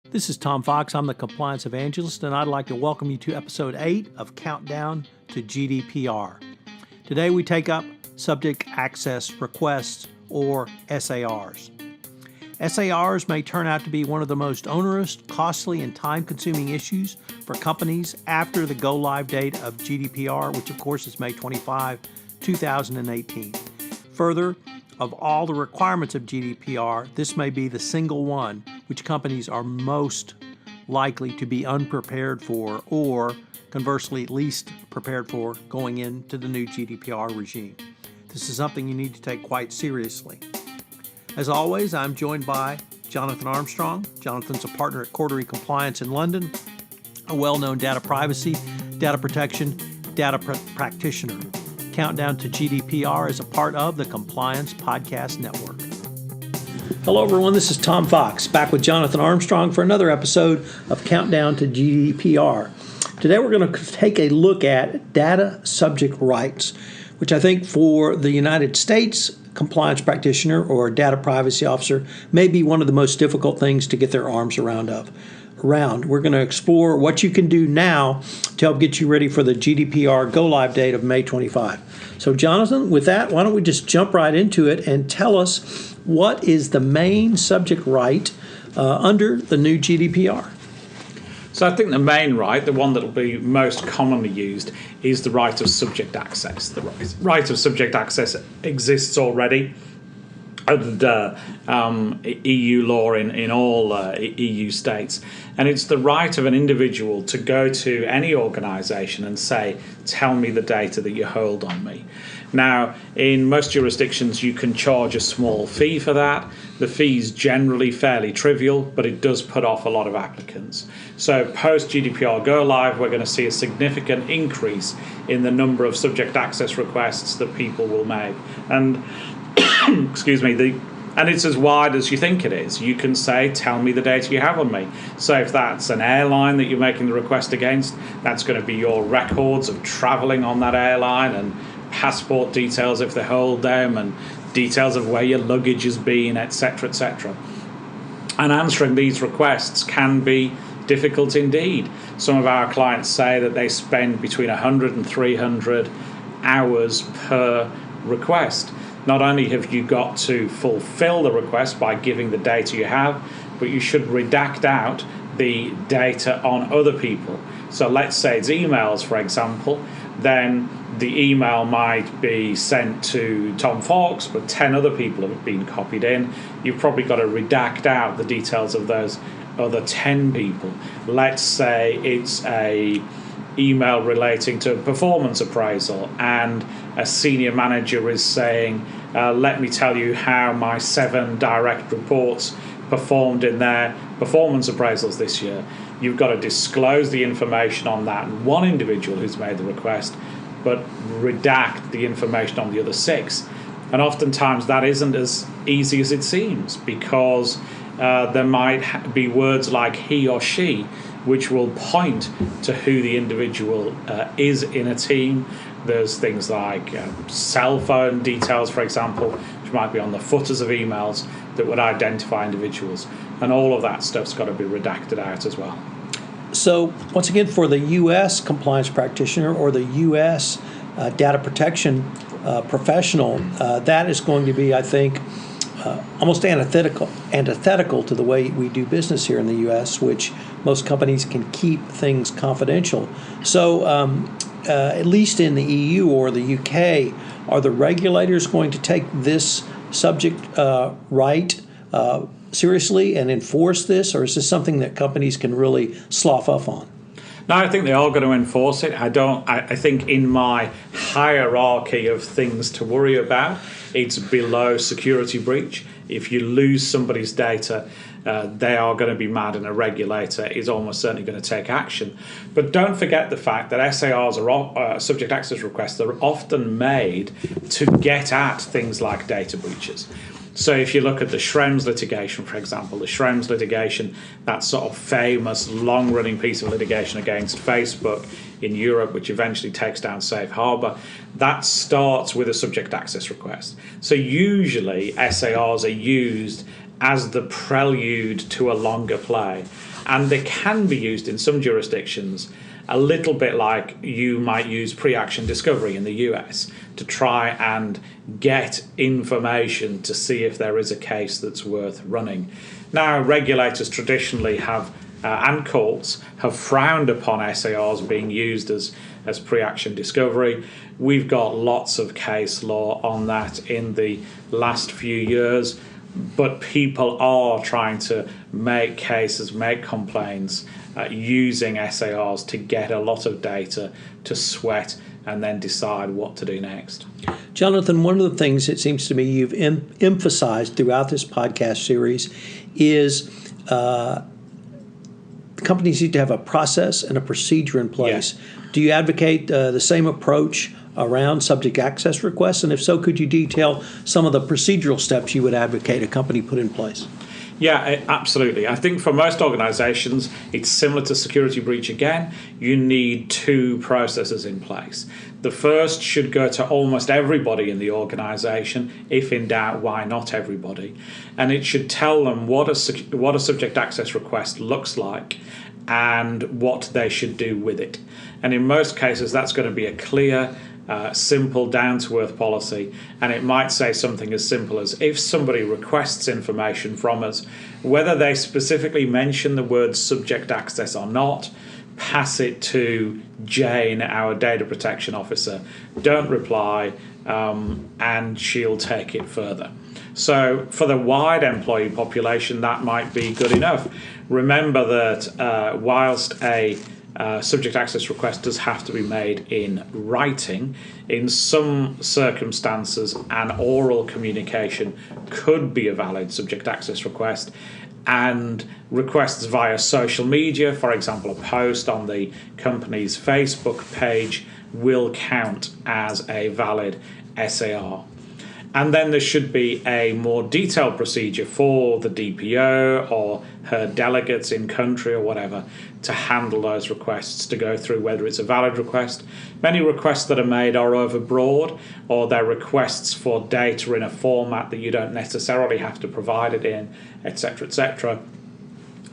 This is Tom Fox. I'm the Compliance Evangelist, and I'd like to welcome you to Episode 8 of Countdown to GDPR. Today we take up Subject Access Requests, or SARs. SARs may turn out to be one of the most onerous, costly, and time-consuming issues for companies after the go-live date of GDPR, which of course is May 25, 2018. Further, of all the requirements of GDPR, this may be the single one which companies are most likely to be unprepared for, or conversely, least prepared for going into the new GDPR regime. This is something you need to take quite seriously. As always, I'm joined by Jonathan Armstrong. Jonathan's a partner at Cordery Compliance in London, a well-known data privacy, data protection, data practitioner. Countdown to GDPR is a part of the Compliance Podcast Network. Hello, everyone. This is Tom Fox, back with Jonathan Armstrong for another episode of Countdown to GDPR. Today, we're going to take a look at data subject rights, which I think for the United States compliance practitioner or data privacy officer may be one of the most difficult things to get their arms around. We're going to explore what you can do now to help get you ready for the GDPR go-live date of May 25. So, Jonathan, with that, why don't we just jump right into it and tell us what is the main subject right under the new GDPR? So I think the main right, the one that will be most commonly used, is the right of subject access. The right of subject access exists already under EU law in all EU states. And it's the right of an individual to go to any organisation and say, tell me the data that you hold on me. Now, in most jurisdictions, you can charge a small fee for that. The fee is generally fairly trivial, but it does put off a lot of applicants. So post-GDPR go-live, we're going to see a significant increase in the number of subject access requests that people will make. And excuse me, and it's as wide as you think it is. You can say, tell me the data you have on me. So if that's an airline that you're making the request against, that's going to be your records of traveling on that airline and passport details if they hold them and details of where your luggage has been, etc., etc. And answering these requests can be difficult indeed. Some of our clients say that they spend between 100 and 300 hours per request. Not only have you got to fulfill the request by giving the data you have, but you should redact out the data on other people. So let's say it's emails, for example, then the email might be sent to Tom Fox, but 10 other people have been copied in. You've probably got to redact out the details of those other 10 people. Let's say it's a email relating to a performance appraisal and a senior manager is saying, let me tell you how my 7 direct reports performed in their performance appraisals this year. You've got to disclose the information on that one individual who's made the request, but redact the information on the other 6. And oftentimes that isn't as easy as it seems, because there might be words like he or she, which will point to who the individual is in a team. There's things like cell phone details, for example, which might be on the footers of emails that would identify individuals. And all of that stuff's got to be redacted out as well. So, once again, for the U.S. compliance practitioner or the U.S. Data protection professional, that is going to be, I think, almost antithetical to the way we do business here in the U.S., which most companies can keep things confidential. So, at least in the EU or the UK, are the regulators going to take this subject right seriously and enforce this, or is this something that companies can really slough off on? No, I think they are going to enforce it. I think in my hierarchy of things to worry about, it's below security breach. If you lose somebody's data, they are going to be mad, and a regulator is almost certainly going to take action. But don't forget the fact that SARs are subject access requests that are often made to get at things like data breaches. So if you look at the Schrems litigation, for example, the Schrems litigation, that sort of famous long-running piece of litigation against Facebook in Europe, which eventually takes down Safe Harbor, that starts with a subject access request. So usually SARs are used as the prelude to a longer play. And they can be used in some jurisdictions a little bit like you might use pre-action discovery in the US to try and get information to see if there is a case that's worth running. Now, regulators traditionally have, and courts, have frowned upon SARs being used as pre-action discovery. We've got lots of case law on that in the last few years, but people are trying to make cases, make complaints using SARs to get a lot of data to sweat and then decide what to do next. Jonathan, one of the things it seems to me you've emphasized throughout this podcast series is companies need to have a process and a procedure in place. Yeah. Do you advocate the same approach around subject access requests? And if so, could you detail some of the procedural steps you would advocate a company put in place? Yeah, absolutely. I think for most organizations, it's similar to security breach again. You need two processes in place. The first should go to almost everybody in the organization. If in doubt, why not everybody? And it should tell them what a subject access request looks like and what they should do with it. And in most cases, that's going to be a clear, simple, down-to-earth policy, and it might say something as simple as if somebody requests information from us, whether they specifically mention the word subject access or not, pass it to Jane, our data protection officer. Don't reply, and she'll take it further. So for the wide employee population, that might be good enough. Remember that whilst a subject access request does have to be made in writing, in some circumstances an oral communication could be a valid subject access request, and requests via social media, for example a post on the company's Facebook page, will count as a valid SAR. And then there should be a more detailed procedure for the DPO or her delegates in country or whatever to handle those requests, to go through whether it's a valid request. Many requests that are made are overbroad, or they're requests for data in a format that you don't necessarily have to provide it in, etc., etc.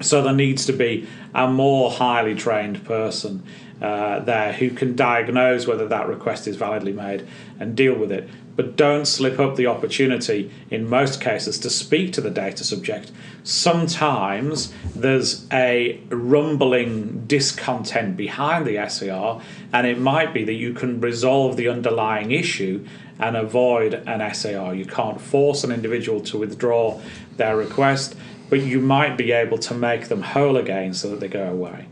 So there needs to be a more highly trained person there who can diagnose whether that request is validly made and deal with it. But don't slip up the opportunity, in most cases, to speak to the data subject. Sometimes there's a rumbling discontent behind the SAR, and it might be that you can resolve the underlying issue and avoid an SAR. You can't force an individual to withdraw their request, but you might be able to make them whole again so that they go away.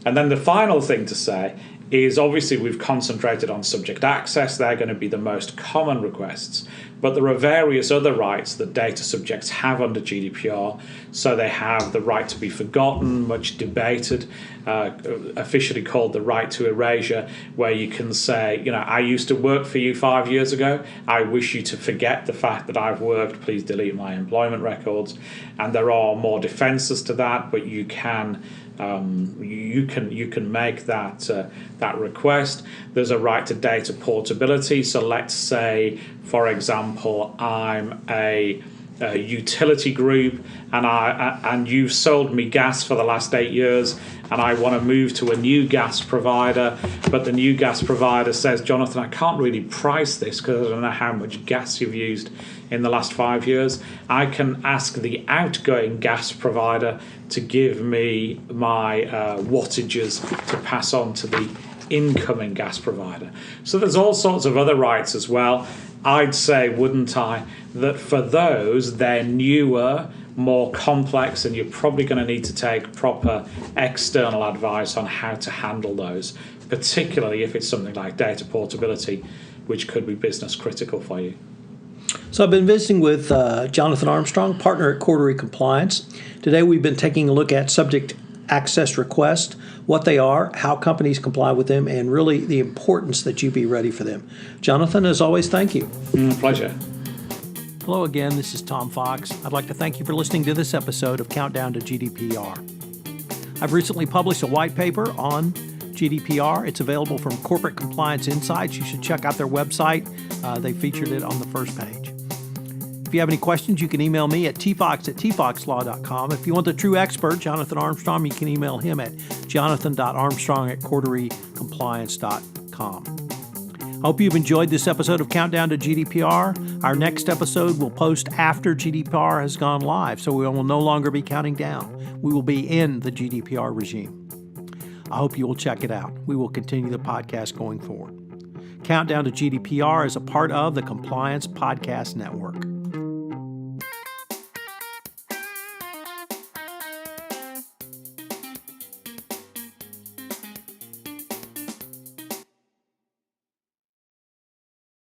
And then the final thing to say is, obviously we've concentrated on subject access. They're going to be the most common requests, but there are various other rights that data subjects have under GDPR. So they have the right to be forgotten, much debated, officially called the right to erasure, where you can say, I used to work for you 5 years ago. I wish you to forget the fact that I've worked. Please delete my employment records. And there are more defenses to that, but you can make that request. There's a right to data portability. So let's say, for example, I'm a utility group, and you've sold me gas for the last 8 years, and I want to move to a new gas provider, but the new gas provider says, Jonathan, I can't really price this because I don't know how much gas you've used in the last 5 years. I can ask the outgoing gas provider to give me my wattages to pass on to the incoming gas provider. So there's all sorts of other rights as well. I'd say, wouldn't I, that for those, they're newer, more complex, and you're probably going to need to take proper external advice on how to handle those, particularly if it's something like data portability, which could be business critical for you. So I've been visiting with Jonathan Armstrong, partner at Cordery Compliance. Today we've been taking a look at subject access requests, what they are, how companies comply with them, and really the importance that you be ready for them. Jonathan, as always, thank you. Pleasure. Hello again, this is Tom Fox. I'd like to thank you for listening to this episode of Countdown to GDPR. I've recently published a white paper on GDPR. It's available from Corporate Compliance Insights. You should check out their website. They featured it on the first page. If you have any questions, you can email me at tfox@tfoxlaw.com. If you want the true expert, Jonathan Armstrong, you can email him at jonathan.armstrong@corderycompliance.com. I hope you've enjoyed this episode of Countdown to GDPR. Our next episode will post after GDPR has gone live, so we will no longer be counting down. We will be in the GDPR regime. I hope you will check it out. We will continue the podcast going forward. Countdown to GDPR is a part of the Compliance Podcast Network.